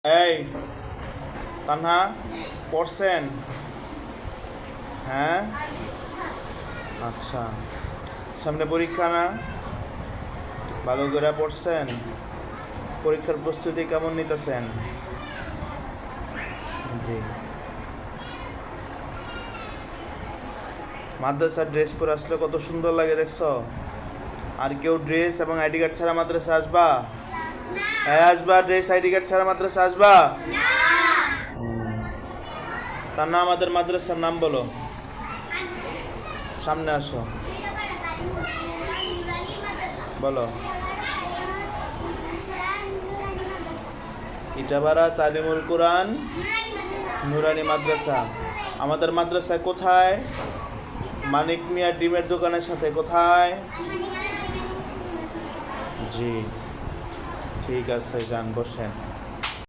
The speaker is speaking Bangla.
এই তানহা পড়ছেন? হ্যাঁ, আচ্ছা। সামনে পরীক্ষা না? ভালো করে পড়ছেন? পরীক্ষার প্রস্তুতি কেমন নিতেছেন? জি। মাদ্রাসার ড্রেস পরে আসলে কত সুন্দর লাগে দেখছো? আর কেউ ড্রেস এবং আইডি কার্ড ছাড়া মাদ্রাসা আসবা? হ্যাঁ আসবা, ড্রেস আইডি কার্ড ছাড়া মাদ্রাসা আসবা? তার নাম, আমাদের মাদ্রাসার নাম বলো। সামনে আসো, বলো। ইটাবাড়া তালিমুল কোরআন নুরানি মাদ্রাসা। আমাদের মাদ্রাসায় কোথায়? মানিক মিয়া ডিমের দোকানের সাথে। কোথায়? জি, ঠিক আছে, যান বসেন।